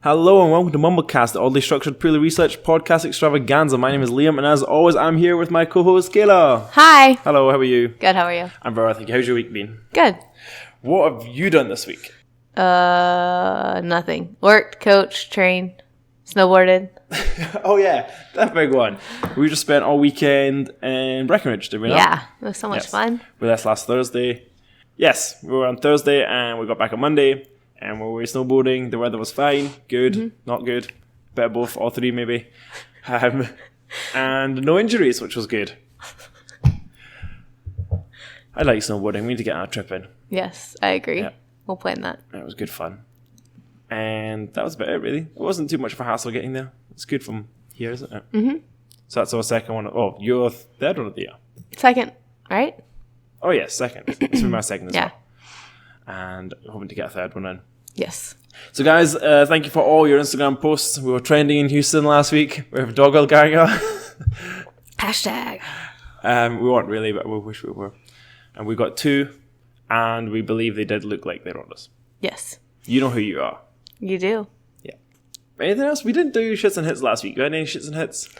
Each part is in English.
Hello and welcome to MumbleCast, the oddly structured, poorly researched podcast extravaganza. My name is Liam, and as always, I'm here with my co-host Kayla. Hi. Hello, how are you? Good, how are you? I'm very well, thank you. How's your week been? Good. What have you done this week? Nothing. Worked, coached, trained, snowboarded. Oh yeah, that big one. We just spent all weekend in Breckenridge, did we not? Yeah, it was so much fun. We left last Thursday. Yes, we were on Thursday and we got back on Monday. And we were snowboarding. The weather was fine, good, not good, bit of both, all three maybe. And no injuries, which was good. I like snowboarding. We need to get on a trip in. Yes, I agree. Yeah. We'll plan that. It was good fun. And that was about it, really. It wasn't too much of a hassle getting there. It's good from here, isn't it? Mm-hmm. So that's our second one. Oh, your third one of the year. Second, right? Oh, yes, second. This will be my second as well. And hoping to get a third one in. Yes. So guys, thank you for all your Instagram posts. We were trending in Houston last week with Doggle Gaga. Hashtag. We weren't really, but we wish we were. And we got 2, and we believe they did look like they wrote us. Yes. You know who you are. You do. Yeah. Anything else? We didn't do shits and hits last week. You had any shits and hits?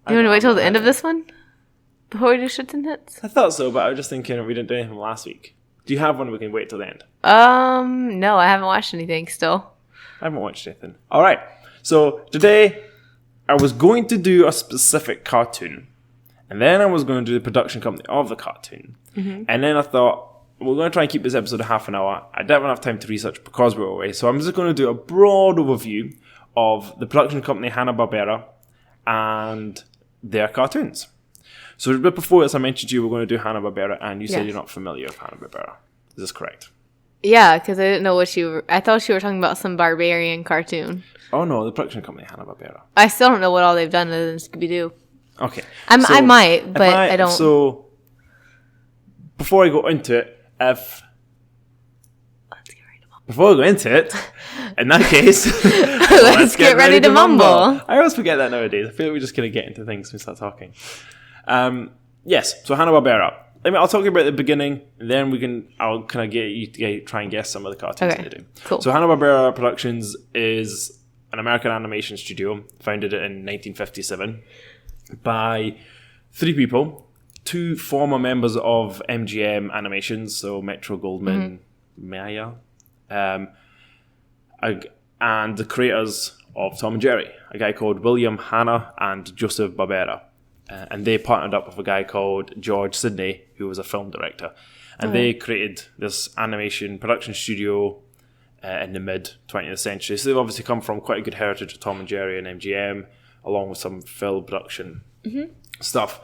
You want to wait till the end of this one? Before we do shits and hits? I thought so, but I was just thinking we didn't do anything last week. Do you have one we can wait till the end? No, I haven't watched anything still. I haven't watched anything. All right. So today, I was going to do a specific cartoon. And then I was going to do the production company of the cartoon. Mm-hmm. And then I thought, we're going to try and keep this episode a half an hour. I didn't have enough time to research because we were away. So I'm just going to do a broad overview of the production company Hanna Barbera and their cartoons. So but before this, I mentioned to you we're going to do Hanna Barbera, and you said you're not familiar with Hanna Barbera. Is this correct? Yeah, because I didn't know what you were... I thought you were talking about some barbarian cartoon. Oh no, the production company Hanna Barbera. I still don't know what all they've done other than Scooby-Doo. Okay. I might, but I don't... So, before I go into it, Before I go into it, in that case, let's get ready to mumble. I always forget that nowadays. I feel like we just kind of get into things when we start talking. Yes, so Hanna Barbera. I'll talk about the beginning, and then I'll kind of get you to try and guess some of the cartoons they do. Cool. So Hanna Barbera Productions is an American animation studio founded in 1957 by 3 people, 2 former members of MGM Animations, so Metro-Goldwyn Mayer, and the creators of Tom and Jerry, a guy called William Hanna and Joseph Barbera. And they partnered up with a guy called George Sidney, who was a film director. And they created this animation production studio in the mid-20th century. So they've obviously come from quite a good heritage of Tom and Jerry and MGM, along with some film production stuff.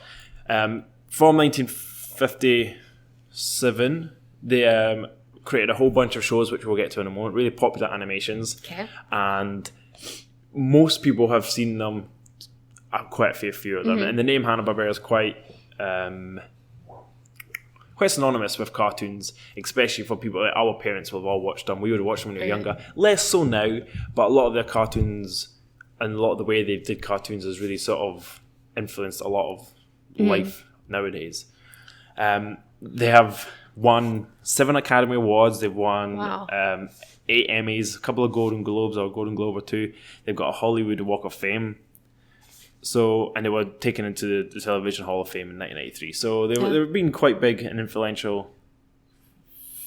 From 1957, they created a whole bunch of shows, which we'll get to in a moment, really popular animations. Okay. And most people have seen them, quite a few of them. And the name Hanna-Barbera is quite synonymous with cartoons, especially for people like our parents will have all watched them. We would have watched them when we were younger. Less so now, but a lot of their cartoons and a lot of the way they did cartoons has really sort of influenced a lot of life nowadays. They have won 7 Academy Awards. They've won 8 Emmys, a couple of Golden Globes or a Golden Globe or 2. They've got a Hollywood Walk of Fame. So, and they were taken into the Television Hall of Fame in 1993. So they've been quite big and influential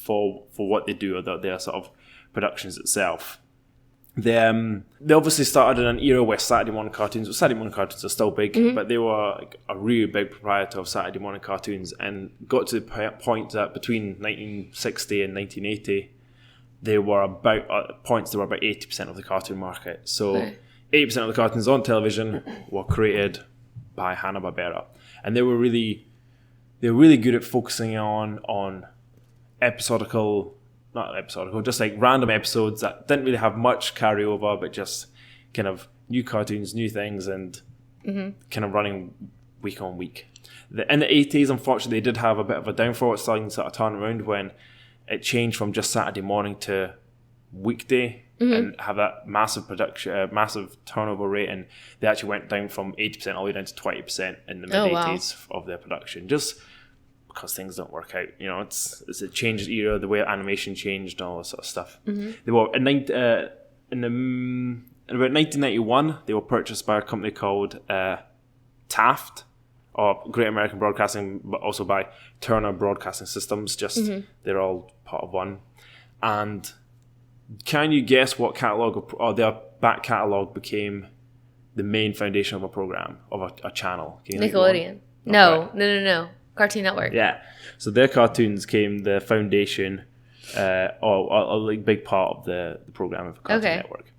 for what they do, or their sort of productions itself. They obviously started in an era where Saturday morning cartoons are still big, but they were like a really big proprietor of Saturday morning cartoons, and got to the point that between 1960 and 1980, they were about 80% of the cartoon market. So 80% of the cartoons on television were created by Hanna Barbera, and they were really good at focusing on just like random episodes that didn't really have much carryover, but just kind of new cartoons, new things, and kind of running week on week. In the 80s, unfortunately, they did have a bit of a downfall. It's starting to sort of turn around when it changed from just Saturday morning to weekday. And have that massive production, massive turnover rate, and they actually went down from 80% all the way down to 20% in the mid-80s of their production, just because things don't work out. You know, it's a changed era, the way animation changed, and all that sort of stuff. They were in about 1991, they were purchased by a company called Taft, or Great American Broadcasting, but also by Turner Broadcasting Systems. They're all part of one. And can you guess what catalog or their back catalog became the main foundation of a program, of a channel? Nickelodeon. No. Cartoon Network. Yeah. So their cartoons came the foundation, or a big part of the program of Cartoon Network.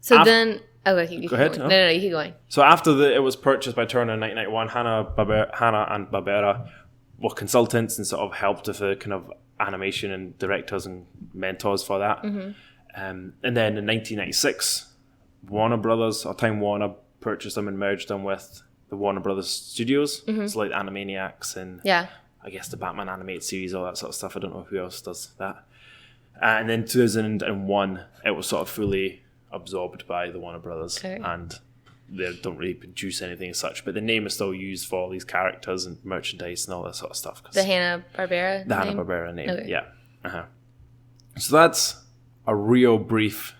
So then, you go ahead. No, you keep going. So after it was purchased by Turner in 1991, Hanna and Barbera were consultants and sort of helped with the kind of animation and directors and mentors for that. And then in 1996, Warner Brothers, or Time Warner, purchased them and merged them with the Warner Brothers Studios. So like Animaniacs and I guess the Batman animated series, all that sort of stuff. I don't know who else does that. And then 2001, it was sort of fully absorbed by the Warner Brothers. And they don't really produce anything as such, but the name is still used for all these characters and merchandise and all that sort of stuff. The Hanna Barbera. The Hanna Barbera name. Yeah. So that's a real brief,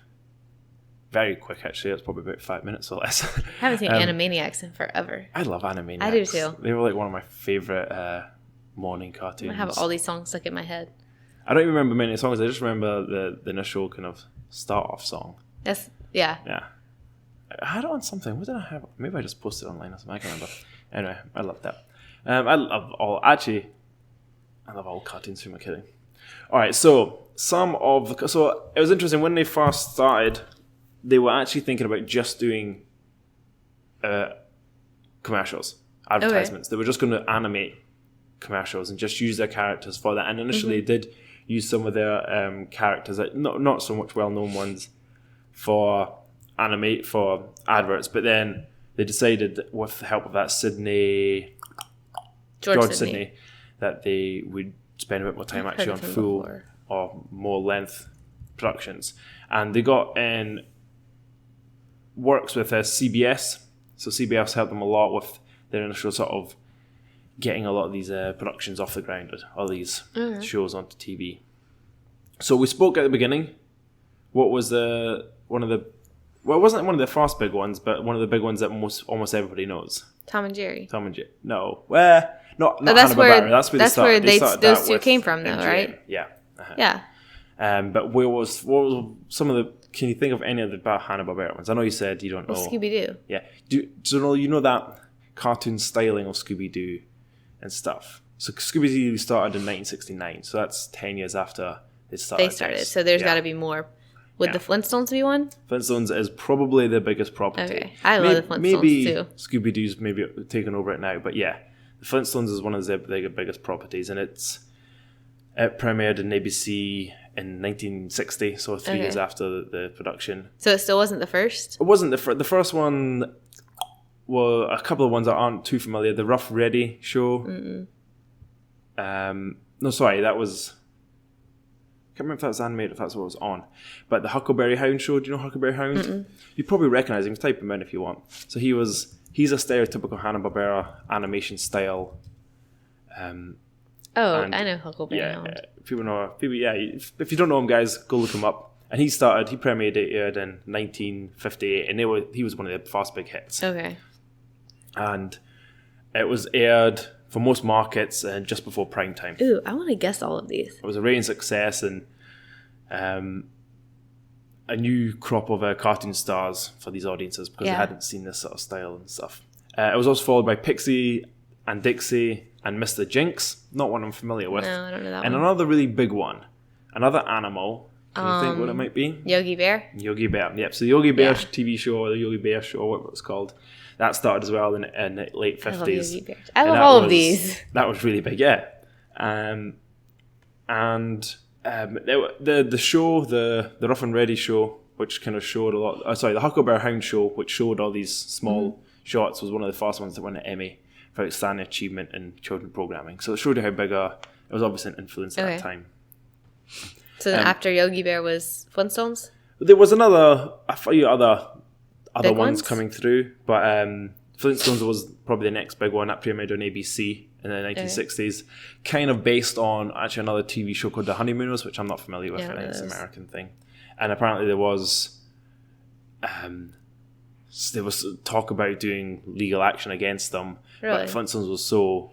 very quick actually. It's probably about 5 minutes or less. I haven't seen Animaniacs in forever. I love Animaniacs. I do too. They were like one of my favorite morning cartoons. I have all these songs stuck in my head. I don't even remember many songs. I just remember the initial kind of start off song. Yeah. I had it on something. What did I have? Maybe I just posted it online or something. I can't remember. Anyway, I love that. I love all cartoons. Who am I kidding? All right, so it was interesting when they first started. They were actually thinking about just doing commercials, advertisements. They were just going to animate commercials and just use their characters for that. And initially, they did use some of their characters, not so much well-known ones, for adverts. But then they decided, with the help of that George Sidney, that they would spend a bit more time actually on full or more length productions. And they got in works with CBS. So CBS helped them a lot with their initial sort of getting a lot of these productions off the ground, all these shows onto TV. So we spoke at the beginning. What was it wasn't one of the first big ones, but one of the big ones that almost everybody knows. Tom and Jerry. No. Not Hanna Barbera. That's where those two came from, though, right? Yeah. Yeah. But what was some of the? Can you think of any of the Hanna Barbera ones? I know you said you don't know. Well, Scooby Doo. Yeah. You know that cartoon styling of Scooby Doo and stuff. So Scooby Doo started in 1969. So that's 10 years after it started. They started. So there's got to be more. Would the Flintstones be one? Flintstones is probably the biggest property. Okay. I love the Flintstones too. Scooby Doo's maybe taken over it now, but yeah, the Flintstones is one of their biggest properties, and it premiered in ABC in 1960, so 3 years after the production. So it still wasn't the first? It wasn't the first one. Well, a couple of ones that aren't too familiar. The Rough Ready show. No, sorry, that was. I can't remember if that was animated, if that's what was on. But the Huckleberry Hound show, do you know Huckleberry Hound? You probably recognise him. Type him in if you want. So he's a stereotypical Hanna-Barbera animation style. I know Huckleberry Hound. If you don't know him, guys, go look him up. And he premiered it in 1958, and he was one of the first big hits. Okay. And it was aired for most markets and just before prime time. Ooh, I want to guess all of these. It was a rating success and a new crop of cartoon stars for these audiences because they hadn't seen this sort of style and stuff. It was also followed by Pixie and Dixie and Mr. Jinx, not one I'm familiar with. No, I don't know that one. And another really big one, another animal. Can you think what it might be? Yogi Bear? Yogi Bear, yep. So the Yogi Bear TV show, or the Yogi Bear show, whatever it's called, that started as well in the late 50s. I love Yogi Bear. I love all of these. That was really big, yeah. The show, the Rough and Ready show, which kind of showed a lot. The Huckleberry Hound show, which showed all these small shots, was one of the first ones that won an Emmy for outstanding achievement in children programming. So it showed you how big it was obviously an influence at that time. So then after Yogi Bear was Flintstones? There was a few other ones coming through, but Flintstones was probably the next big one. That premiered on ABC in the 1960s. Kind of based on actually another TV show called The Honeymooners, which I'm not familiar with. I think it's an American thing. And apparently there was talk about doing legal action against them. Really? But Flintstones was so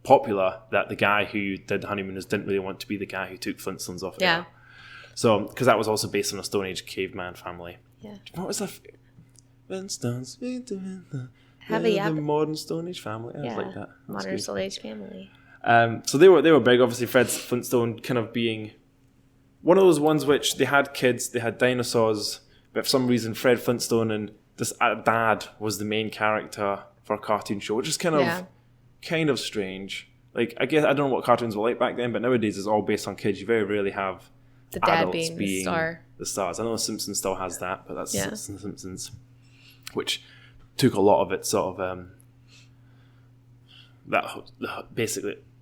popular that the guy who did The Honeymooners didn't really want to be the guy who took Flintstones off air. So, because that was also based on a Stone Age caveman family. Yeah. What was that? Flintstones. The modern Stone Age family. I was like that. Modern Stone Age family. So they were big. Obviously, Fred Flintstone kind of being one of those ones which they had kids, they had dinosaurs, but for some reason Fred Flintstone and this dad was the main character for a cartoon show, which is kind of strange. Like, I guess I don't know what cartoons were like back then, but nowadays it's all based on kids. You very rarely have the dad adults being the star. The stars. I know The Simpsons still has that, but that's The Simpsons, which took a lot of it sort of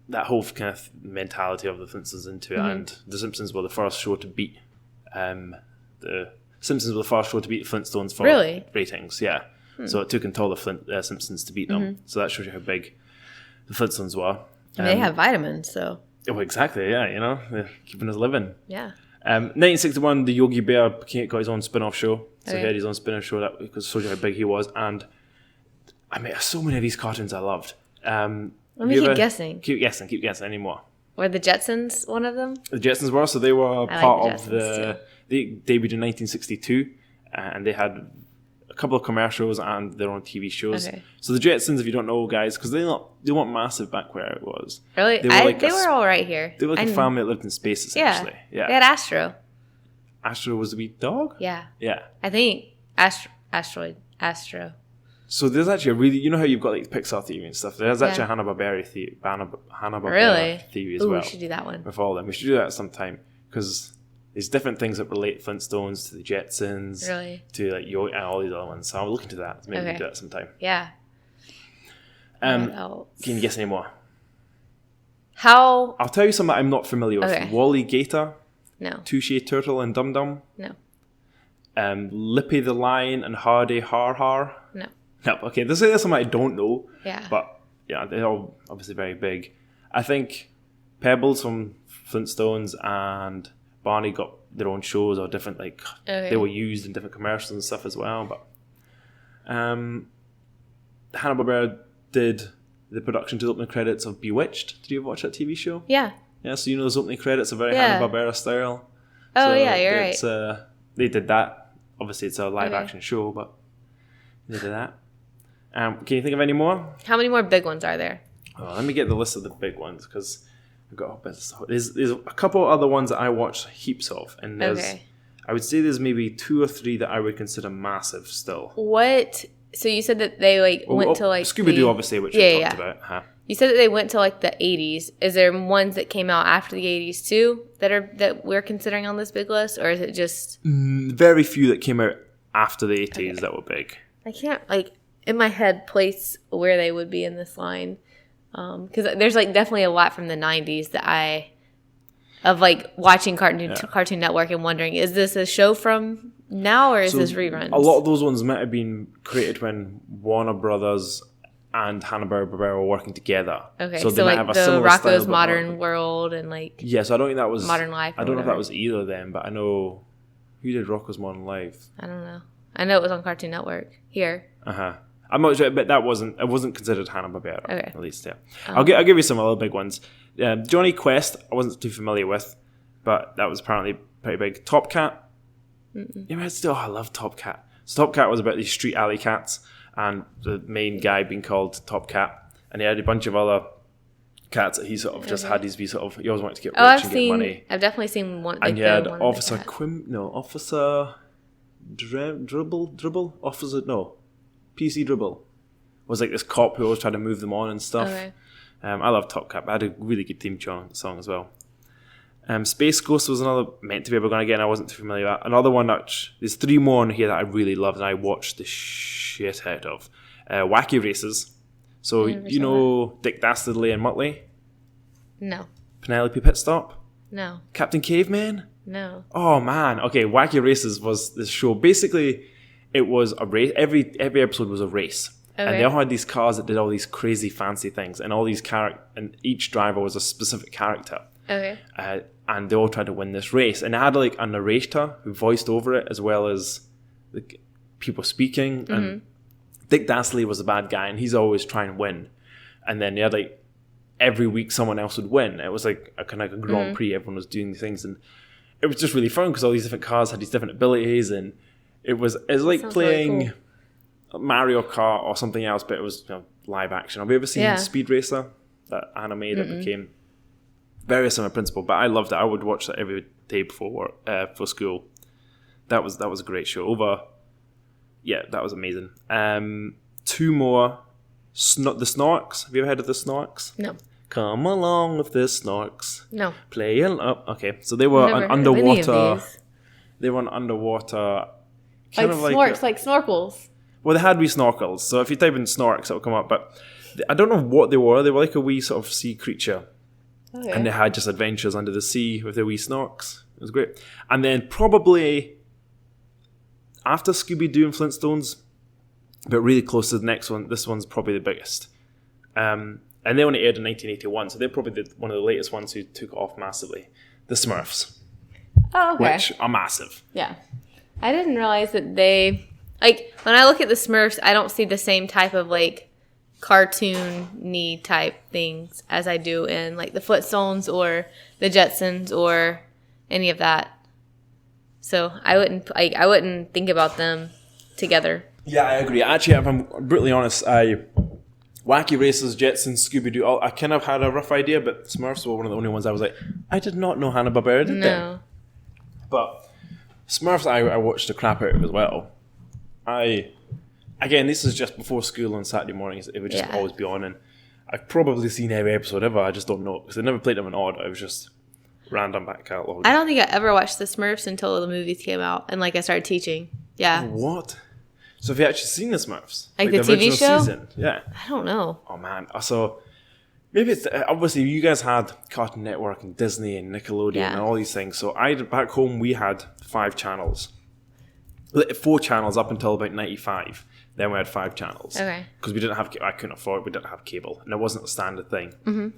that whole kind of mentality of the Simpsons into it, and the Simpsons were the first show to beat the Flintstones for ratings. Yeah, so it took until the Simpsons to beat them. So that shows you how big the Flintstones were. And they have vitamins, so. Oh, exactly. Yeah, they're keeping us living. Yeah. 1961, the Yogi Bear got his own spin-off show. So he had his own spin-off show that because shows you how big he was, and I mean, so many of these cartoons I loved. Let me keep guessing. Keep guessing anymore. Were the Jetsons one of them? The Jetsons were, so they were part of the... They debuted in 1962, and they had a couple of commercials and their own TV shows. Okay. So the Jetsons, if you don't know, guys, because they weren't massive back where it was. Really? They were all right here. They were like a family that lived in space, essentially. Yeah. They had Astro. Astro was the wee dog? Yeah. Yeah. I think Astro. So there's actually a really, you know how you've got like Pixar theory and stuff. There's actually a Hanna Barbera theory theory as well. We should do that one. With all of them, we should do that sometime because there's different things that relate Flintstones to the Jetsons, to like Yo and all these other ones. So I'll look into that. Maybe we can do that sometime. Yeah. What else? Can you guess any more? I'll tell you something I'm not familiar with. Okay. Wally Gator. No. Touche Turtle and Dum Dum. No. Lippy the Lion and Hardy Har Har. No. No, okay, this is something I don't know. Yeah. But, yeah, they're all obviously very big. I think Pebbles from Flintstones and Barney got their own shows or different, like, they were used in different commercials and stuff as well. But Hanna-Barbera did the production to the opening credits of Bewitched. Did you ever watch that TV show? Yeah. Yeah, so you know those opening credits are very Hanna-Barbera style. Oh, so yeah, you're right. They did that. Obviously, it's a live-action show, but they did that. Can you think of any more? How many more big ones are there? Oh, let me get the list of the big ones because I've got a bit of stuff. There's a couple other ones that I watched heaps of, and I would say there's maybe 2 or 3 that I would consider massive still. What? So you said that they went to Scooby-Doo, obviously, which we talked about. Huh? You said that they went to like the 80s. Is there ones that came out after the 80s too that we're considering on this big list, or is it just very few that came out after the 80s that were big? I can't in my head place where they would be in this line because there's definitely a lot from the 90s that of watching Cartoon Network and wondering, is this a show from now or is this reruns? A lot of those ones might have been created when Warner Brothers and Hanna-Barbera were working together. Okay, so they might have a similar Rocko's style, Modern World and Yes, I don't think that was Modern Life. I don't know if that was either of them, but I know who did Rocko's Modern Life. I don't know. I know it was on Cartoon Network here. I'm not sure, but it wasn't considered Hanna-Barbera. Okay. At least, yeah. I'll give you some other big ones. Johnny Quest, I wasn't too familiar with, but that was apparently pretty big. Top Cat. Yeah, I love Top Cat. So Top Cat was about these street alley cats, and the main guy being called Top Cat, and he had a bunch of other cats that he sort of just had these he always wanted to get rich and get money. I've definitely seen one. And he had Officer PC Dribble was this cop who always tried to move them on and stuff. Okay. I love Top Cat. I had a really good theme song as well. Space Ghost was another meant to be ever going again. I wasn't too familiar with that. Another one there's 3 more on here that I really loved and I watched the shit out of. Wacky Races. So you know Dick Dastardly and Muttley? No. Penelope Pitstop? No. Captain Caveman? No. Oh man. Okay, Wacky Races was this show. Basically, it was a race. Every episode was a race. And they all had these cars that did all these crazy fancy things, and all these and each driver was a specific character. Okay. And they all tried to win this race, and it had like a narrator who voiced over it as well as the people speaking. And Dick Dastardly was the bad guy, and he's always trying to win. And then you had like every week someone else would win. It was like a kind of like a Grand Prix. Everyone was doing things, and it was just really fun because all these different cars had these different abilities, and it was like playing really cool. Mario Kart or something else, but it was live action. Have you ever seen Speed Racer, that anime that became very similar principle? But I loved it. I would watch that every day before work, for school. That was a great show. That was amazing. 2 more. The Snorks. Have you ever heard of the Snorks? No. Come along with the Snorks. No. Playing up. Okay, so they were an underwater. They were an underwater. Kind of snorks, like snorkels. Well, they had wee snorkels. So if you type in Snorks, it'll come up. But I don't know what they were. They were like a wee sort of sea creature. Okay. And they had just adventures under the sea with their wee snorks. It was great. And then probably after Scooby-Doo and Flintstones, but really close to the next one, this one's probably the biggest. And they only aired in 1981, so they're probably one of the latest ones who took it off massively. The Smurfs. Oh, okay. Which are massive. Yeah. I didn't realize that they... Like, when I look at the Smurfs, I don't see the same type of, like, cartoon-y type things as I do in, like, the Flintstones or the Jetsons or any of that. So I wouldn't think about them together. Yeah, I agree. Actually, if I'm brutally honest, Wacky Races, Jetsons, Scooby-Doo, I kind of had a rough idea, but Smurfs were one of the only ones I was like, I did not know Hanna Barbera did them. But Smurfs, I watched the crap out of as well. Again, this is just before school on Saturday mornings. It would just always be on, and I've probably seen every episode ever. I just don't know, because they never played them in order. It was just random back catalogue. I don't think I ever watched the Smurfs until the movies came out, and like I started teaching. Yeah. What? So have you actually seen the Smurfs? Like the TV show? Season? Yeah. I don't know. Oh man. So maybe it's obviously you guys had Cartoon Network and Disney and Nickelodeon and all these things. So back home we had 5 channels. 4 channels up until about 95. Then we had 5 channels. Okay. Because I couldn't afford it. We didn't have cable. And it wasn't a standard thing. Mm-hmm.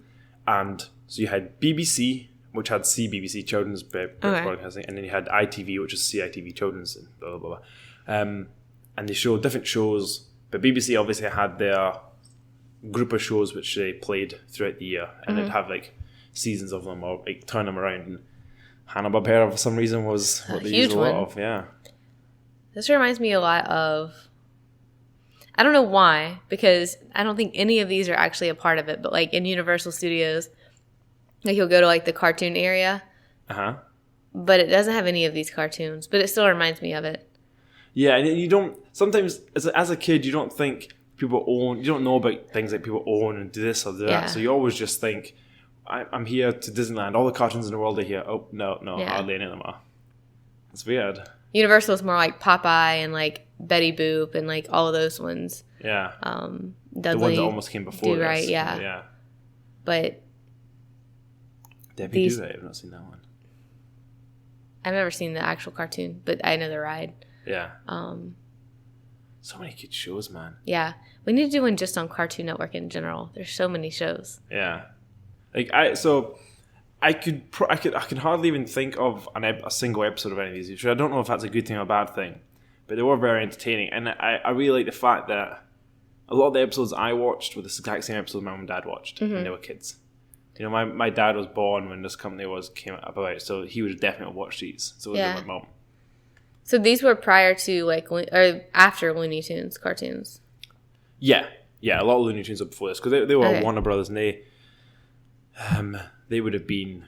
And so you had BBC, which had CBBC, Children's Broadcasting. And then you had ITV, which is CITV, Children's, and blah, blah, blah. And they showed different shows. But BBC obviously had their group of shows which they played throughout the year. And they'd have like seasons of them or like turn them around. And Hanna Barbera for some reason was what they used a lot of. Yeah. This reminds me a lot of, I don't know why, because I don't think any of these are actually a part of it, but like in Universal Studios, like you'll go to like the cartoon area, but it doesn't have any of these cartoons, but it still reminds me of it. Yeah, and you don't, sometimes as a kid, you don't think people own, you don't know about things like people own and do this or do that, so you always just think, I'm here to Disneyland, all the cartoons in the world are here. Oh, no, hardly any of them are. It's weird. Universal is more like Popeye and like Betty Boop and like all of those ones. Yeah. Dudley, the ones that almost came before this. Right, yeah. But Debbie Do-Right, I've not seen that one. I've never seen the actual cartoon, but I know the ride. Yeah. So many good shows, man. Yeah. We need to do one just on Cartoon Network in general. There's so many shows. Yeah. Like I can hardly even think of a single episode of any of these, which I don't know if that's a good thing or a bad thing, but they were very entertaining, and I really like the fact that a lot of the episodes I watched were the exact same episodes my mum and dad watched when they were kids. You know, my dad was born when this company came about, so he would definitely watch these. So was my mum. So these were prior to or after Looney Tunes cartoons. Yeah, a lot of Looney Tunes were before this because they were Warner Brothers, and they would have been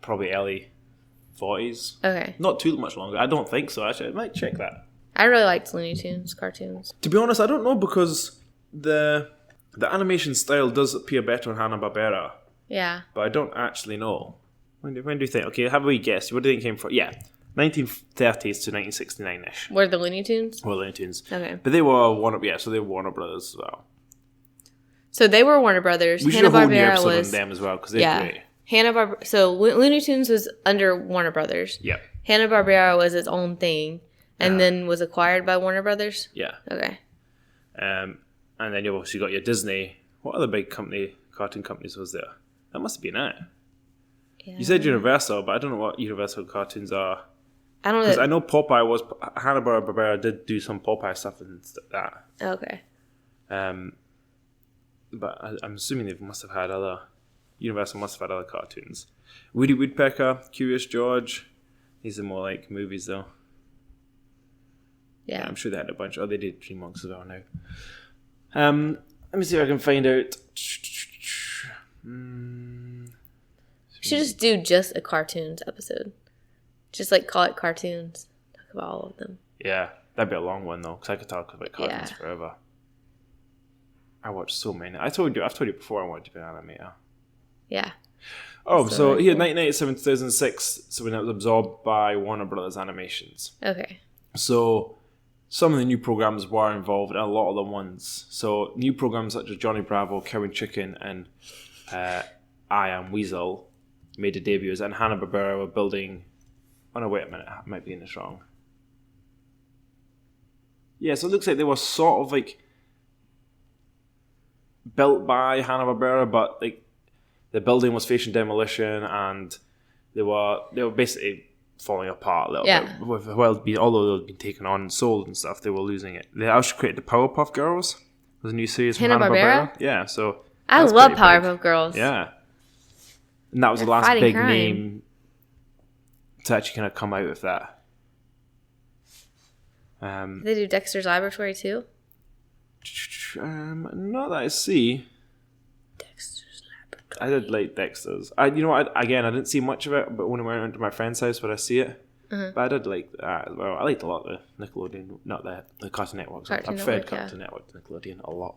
probably early 40s. Okay. Not too much longer. I don't think so. Actually, I might check that. I really liked Looney Tunes cartoons. To be honest, I don't know because the animation style does appear better on Hanna Barbera. Yeah. But I don't actually know. When do you think? Okay, have a wee guess. What do you think came from? Yeah. 1930s to 1969-ish. Were the Looney Tunes? Were Looney Tunes. Okay. But they were so they were Warner Brothers as well. So they were Warner Brothers. We should have a whole new episode on them as well because they're great. Hanna-Barbera. So Looney Tunes was under Warner Brothers. Yeah. Hanna-Barbera was its own thing, and then was acquired by Warner Brothers. Yeah. Okay. And then you obviously got your Disney. What other big cartoon companies was there? That must have been it. Yeah. You said Universal, but I don't know what Universal cartoons are. I don't know. Because I know Popeye was... Hanna Barbera did do some Popeye stuff and that. Okay. But I'm assuming they must have had other... Universal must have had other cartoons. Woody Woodpecker, Curious George. These are more like movies, though. Yeah. I'm sure they had a bunch. Oh, they did DreamWorks as well now. Let me see if I can find out. We should just do just a cartoons episode. Just like call it cartoons. Talk about all of them. Yeah, that'd be a long one though, because I could talk about cartoons forever. I watched so many. I've told you before I wanted to be an animator. Yeah. Oh, so here, 1997 2006, so when it was absorbed by Warner Brothers Animations. Okay. So some of the new programs were involved, and a lot of the ones. So new programs such as Johnny Bravo, Cow and Chicken, and I Am Weasel made their debuts, and Hanna Barbera were building. Oh no, wait a minute, I might be in this wrong. Yeah, so it looks like they were sort of like built by Hanna Barbera, but like the building was facing demolition, and they were basically falling apart a little bit. Although they'd been taken on and sold and stuff, they were losing it. They actually created the Powerpuff Girls. It was a new series from Hanna Barbera. Yeah, so I love Powerpuff Girls. Yeah, and that was the last big name to actually kind of come out of that. They do Dexter's Laboratory too. Not that I see. Dexter's Laboratory. I did like Dexter's. I didn't see much of it, but when I went to my friend's house, would I see it? But I did like that as well. I liked a lot of the Nickelodeon, not the Cartoon Network. I preferred Cartoon Network to Nickelodeon a lot.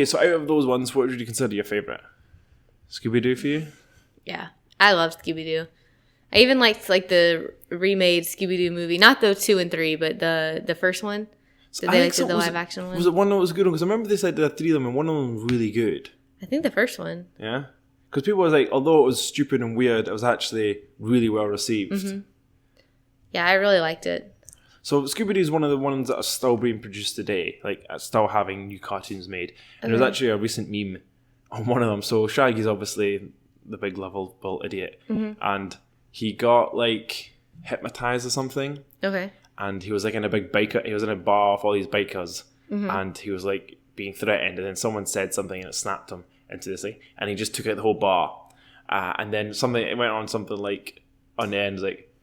So out of those ones, what would you consider your favourite? Scooby-Doo for you? Yeah, I love Scooby-Doo. I even liked like the remade Scooby-Doo movie, not the 2 and 3, but the first one. Did they do the live action one? Was it one that was good? Because I remember they said there were 3 of them, and one of them was really good. I think the first one. Yeah, because people was like, although it was stupid and weird, it was actually really well received. Mm-hmm. Yeah, I really liked it. So Scooby-Doo is one of the ones that are still being produced today, like still having new cartoons made. And there's actually a recent meme on one of them. So Shaggy's obviously the big lovable idiot, and he got like hypnotized or something. Okay. And he was like in a big biker. He was in a bar with all these bikers, and he was like being threatened. And then someone said something, and it snapped him into this thing. And he just took out the whole bar. And then it went on something like on the end, like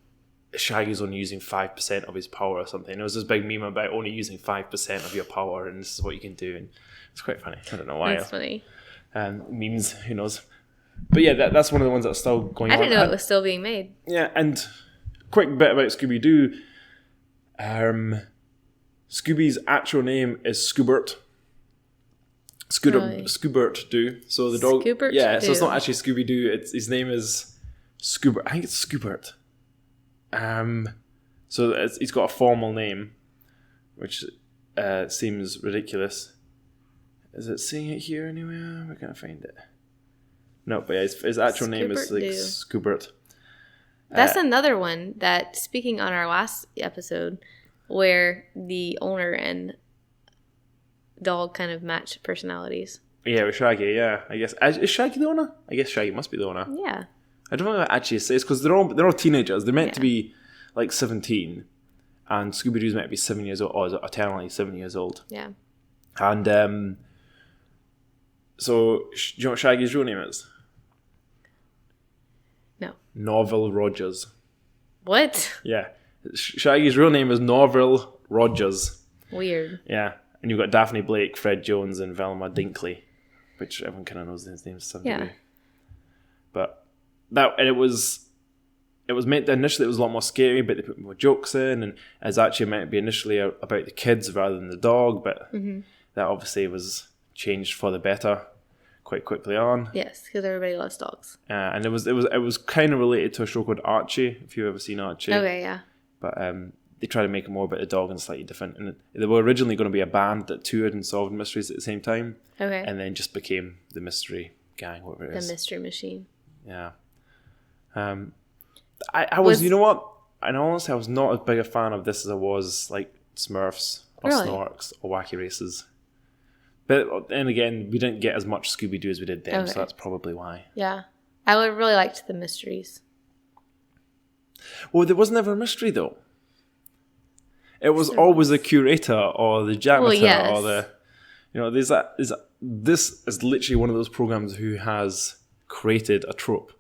Shaggy's only using 5% of his power or something. It was this big meme about only using 5% of your power, and this is what you can do. And it's quite funny. I don't know why. That's funny. Memes, who knows? But yeah, that's one of the ones that's still going on. I didn't know it was still being made. Yeah, and quick bit about Scooby-Doo. Scooby's actual name is Scoobert. Scoobert Doo. So the dog. Scoobert yeah, Doo. So it's not actually Scooby-Doo. His name is Scoobert. I think it's Scoobert. So he's got a formal name, which seems ridiculous. Is it saying it here anywhere? We're gonna find it. No, but yeah, his actual name is like Scoobert. That's another one that, speaking on our last episode, where the owner and dog kind of match personalities. Yeah, with Shaggy, yeah. I guess. Is Shaggy the owner? I guess Shaggy must be the owner. Yeah. I don't know what it actually says, because they're all teenagers. They're meant to be like 17, and Scooby-Doo's meant to be 7 years old, or is it eternally 7 years old? Yeah. And so, do you know what Shaggy's real name is? No. Norville Rogers. What? Yeah. Shaggy's real name is Norville Rogers. Weird. Yeah. And you've got Daphne Blake, Fred Jones, and Velma Dinkley, which everyone kind of knows his names to some degree. But it was meant to, initially it was a lot more scary, but they put more jokes in, and it's actually meant to be initially about the kids rather than the dog, but that obviously was changed for the better quite quickly on. Yes, because everybody loves dogs. And it was kind of related to a show called Archie, if you've ever seen Archie. Okay, yeah. But they tried to make it more about the dog and slightly different. And they were originally going to be a band that toured and solved mysteries at the same time. Okay. And then just became the Mystery Gang, whatever it is. The Mystery Machine. Yeah. I was, you know what? And honestly, I was not as big a fan of this as I was like Smurfs or Really? Snorks or Wacky Races. But then again, we didn't get as much Scooby-Doo as we did then, so that's probably why. Yeah. I would really liked the mysteries. Well, there was never a mystery, though. It was always the curator or the janitor or the... You know, this is literally one of those programs who has created a trope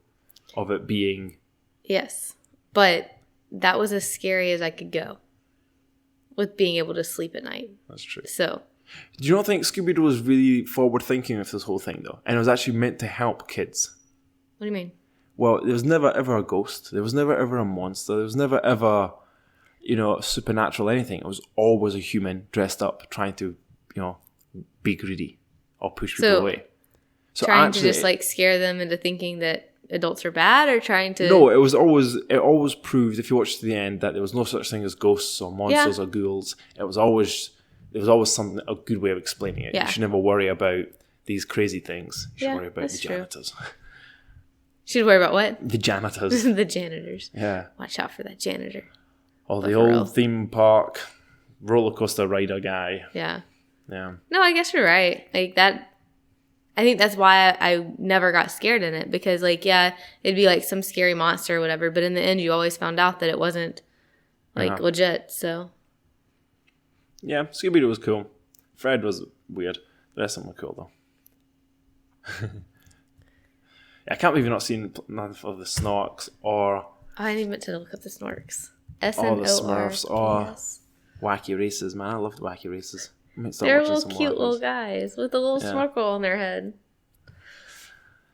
of it being... Yes. But that was as scary as I could go with being able to sleep at night. That's true. So... Do you not think Scooby-Doo was really forward-thinking with this whole thing, though? And it was actually meant to help kids. What do you mean? Well, there was never ever a ghost. There was never ever a monster. There was never ever, supernatural anything. It was always a human dressed up trying to, be greedy or push people away. So trying to just like scare them into thinking that adults are bad, or trying to... No, it always proved, if you watched to the end, that there was no such thing as ghosts or monsters or ghouls. There was always something, a good way of explaining it. Yeah. You should never worry about these crazy things. You should worry about the true. janitors. Should worry about what? The janitors. The janitors. Yeah. Watch out for that janitor. Or the old theme park roller coaster rider guy. Yeah. Yeah. No, I guess you're right. Like that, I think that's why I never got scared in it, because like, yeah, it'd be like some scary monster or whatever, but in the end you always found out that it wasn't like legit, so. Yeah, Scooby-Doo was cool. Fred was weird. The rest of them were cool though. I can't believe you've not seen none of the Snorks or... I didn't meant to look up the Snorks. Or the Smurfs or S-N-O-R-K-S. Wacky Races, man. I loved Wacky Races. They're little cute little guys with a little snorkel on their head.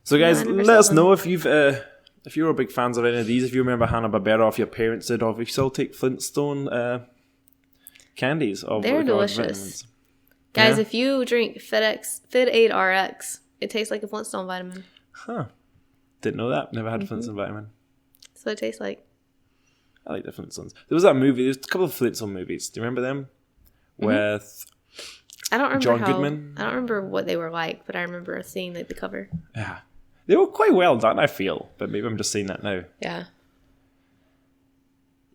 So guys, let us know if if you were big fans of any of these, if you remember Hanna Barbera, if your parents did, or if you still take Flintstone candies. They're delicious. Guys, if you drink Fit 8 RX, it tastes like a Flintstone vitamin. Huh. Didn't know that. Never had a Flintstone vitamin. That's what it tastes like. I like the Flintstones. There was that movie. There's a couple of Flintstone movies. Do you remember them? With I don't remember John Goodman. I don't remember what they were like, but I remember seeing like the cover. Yeah. They were quite well done, I feel. But maybe I'm just saying that now. Yeah.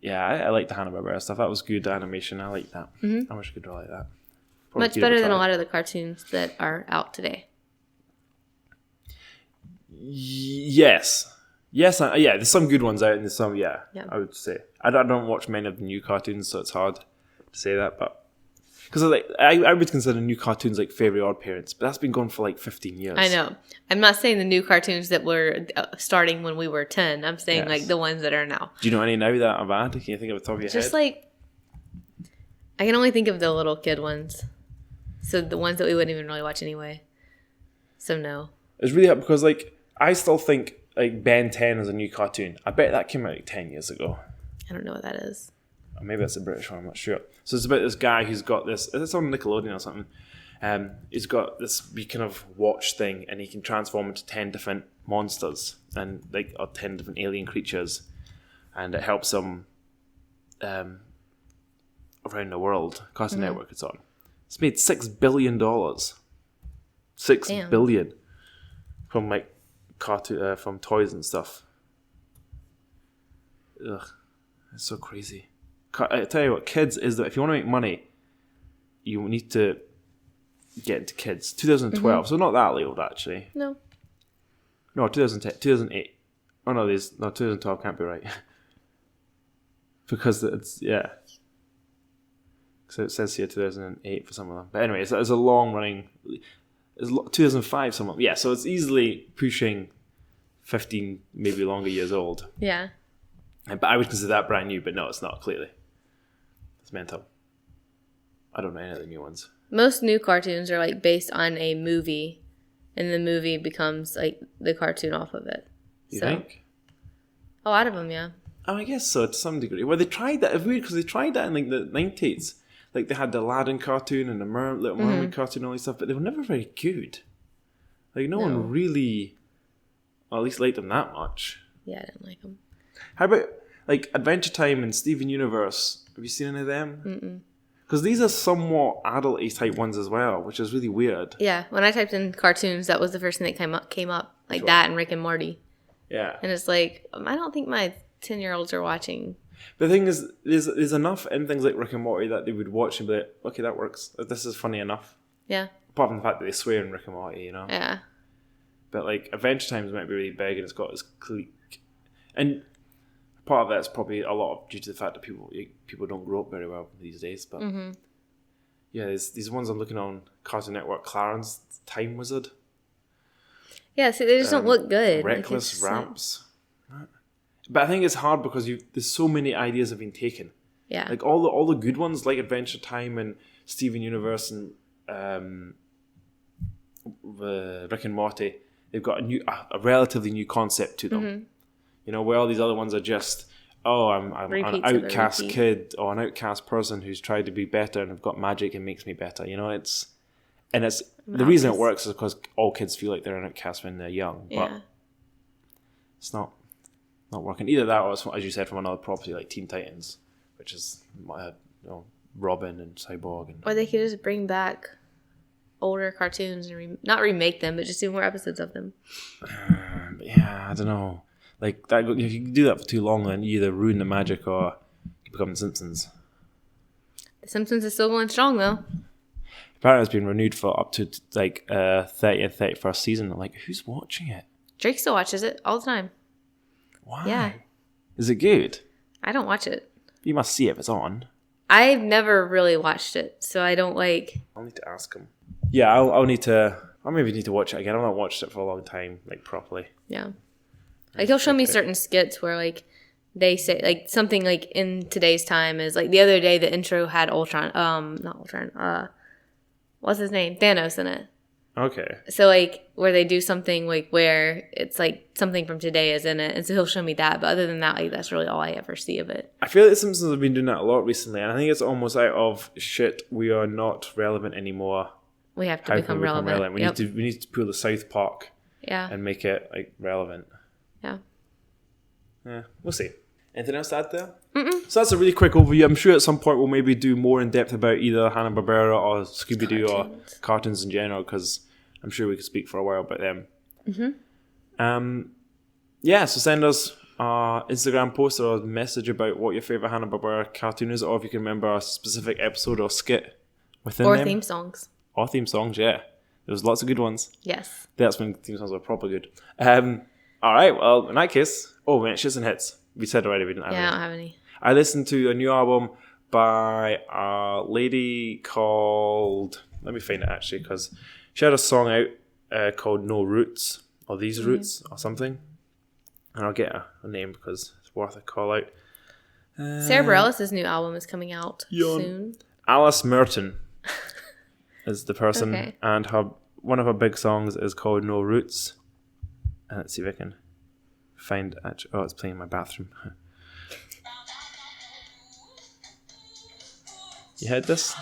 Yeah, I like the Hanna-Barbera stuff. That was good animation. I like that. I wish I could draw like that. Probably Much better than a lot of the cartoons that are out today. Yes. Yes, yeah, there's some good ones out, and there's some, I would say. I don't watch many of the new cartoons, so it's hard to say that, but... Because I would consider new cartoons like Fairy Odd Parents, but that's been going for like 15 years. I know. I'm not saying the new cartoons that were starting when we were 10. I'm saying like the ones that are now. Do you know any now that are bad? Can you think of the top of your head? Just like... I can only think of the little kid ones. So the ones that we wouldn't even really watch anyway. So no. It's really hard because like, I still think like Ben 10 is a new cartoon. I bet that came out like 10 years ago. I don't know what that is. Or maybe it's a British one, I'm not sure. So it's about this guy who's got this, it's on Nickelodeon or something. He's got this kind of watch thing, and he can transform into 10 different monsters and like or 10 different alien creatures, and it helps him around the world. Cartoon Network it's on. It's made $6 billion. $6 billion from like cartoon from toys and stuff. Ugh, it's so crazy. I tell you what, kids is that if you want to make money, you need to get into kids. 2012, so not that old actually. No. No, 2010, 2008. Oh no, 2012 can't be right. Because it's, so it says here 2008 for some of them. But anyway, it's a long running, it's 2005 some of them. Yeah, so it's easily pushing 15, maybe longer years old. Yeah. But I would consider that brand new, but no, it's not, clearly. It's mental. I don't know any of the new ones. Most new cartoons are like based on a movie, and the movie becomes like the cartoon off of it. You think? A lot of them, yeah. Oh, I guess so, to some degree. Well, they tried that. It's weird because they tried that in like the 90s. Like they had the Aladdin cartoon and the Little Mermaid cartoon and all this stuff, but they were never very good. Like no one really, or at least liked them that much. Yeah, I didn't like them. How about like Adventure Time and Steven Universe? Have you seen any of them? Because these are somewhat adult-y type ones as well, which is really weird. Yeah, when I typed in cartoons, that was the first thing that came up like that and Rick and Morty. Yeah. And it's like, I don't think my 10-year-olds are watching But the thing is, there's enough in things like Rick and Morty that they would watch and be like, okay, that works. This is funny enough. Yeah. Apart from the fact that they swear in Rick and Morty, Yeah. But like Adventure Times might be really big and it's got this clique. And part of that's probably a lot of due to the fact that people don't grow up very well these days. But yeah, there's these ones I'm looking on Cartoon Network. Clarence, Time Wizard. Yeah, see, they just don't look good. Reckless Ramps. But I think it's hard because there's so many ideas have been taken. Yeah. Like all the good ones, like Adventure Time and Steven Universe and Rick and Morty, they've got a relatively new concept to them. Where all these other ones are just, I'm an outcast kid or an outcast person who's tried to be better and have got magic and makes me better. It's the reason it works is because all kids feel like they're an outcast when they're young, but it's not working. Either that or it's, as you said, from another property like Teen Titans, which is Robin and Cyborg. Or they could just bring back older cartoons and not remake them, but just do more episodes of them. Yeah, I don't know. Like that, if you do that for too long, then you either ruin the magic or you become the Simpsons. The Simpsons is still going strong though. Apparently, it's been renewed for up to like 30th, 31st season. I'm like, who's watching it? Drake still watches it all the time. Why? Yeah. Is it good? I don't watch it. You must see it if it's on. I've never really watched it, so I don't like. I'll need to ask him. Yeah, I'll need to. I maybe need to watch it again. I've not watched it for a long time, like properly. Yeah. Like he'll show me certain skits where like they say like something like in today's time is like the other day the intro had Ultron, not Ultron, what's his name? Thanos in it. Okay. So like where they do something like where it's like something from today is in it, and so he'll show me that. But other than that, like that's really all I ever see of it. I feel like the Simpsons have been doing that a lot recently, and I think it's almost out of shit. We are not relevant anymore. We have to become relevant. We need to pull the South Park. Yeah. And make it like relevant. Yeah. Yeah, we'll see. Anything else to add there? So that's a really quick overview. I'm sure at some point we'll maybe do more in depth about either Hanna Barbera or Scooby Doo or cartoons in general, because I'm sure we could speak for a while about them. So send us an Instagram post or a message about what your favorite Hanna Barbera cartoon is, or if you can remember a specific episode or skit within them. Or theme songs. Or theme songs, yeah. There was lots of good ones. Yes. That's when theme songs were proper good. All right, well, in that case, shits and hits. We said already we didn't have any. Yeah, I don't have any. I listened to a new album by a lady called... Let me find it, actually, because she had a song out called No Roots, or These Roots, or something. And I'll get a name because it's worth a call out. Sarah Bareilles' new album is coming out soon. Alice Merton is the person, Okay. and one of her big songs is called No Roots. Let's see if I can find... it's playing in my bathroom. You heard this?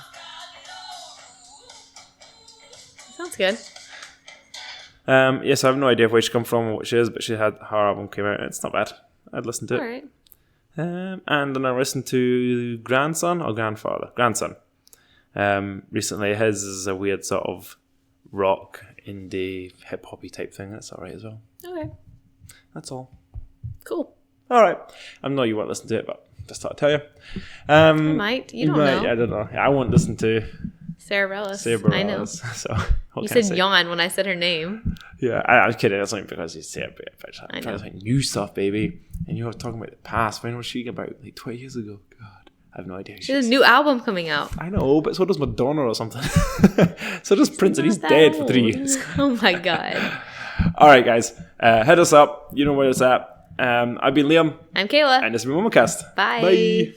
Sounds good. Yes, I have no idea where she come from or what she is, but her album came out and it's not bad. I'd listen to it. All right. And then I listened to Grandson. Recently. His is a weird sort of rock, indie, hip-hoppy type thing. That's alright as well. Okay. That's all. Cool. Alright. I know you won't listen to it, but just thought I'd tell you. I might. You don't know. I don't know. I won't listen to Sarah Bareilles. I know. So, you said yawn when I said her name. Yeah, I was kidding. That's not because you say it, but I'm trying to find new stuff, baby. And you were talking about the past. When was she about? Like 20 years ago? God, I have no idea. She has a new album coming out. I know, but so does Madonna or something. So does Prince, and he's dead for 3 years. Oh my God. All right, guys. Hit us up. You know where it's at. I've been Liam. I'm Kayla. And this has been MumbleCast. Bye.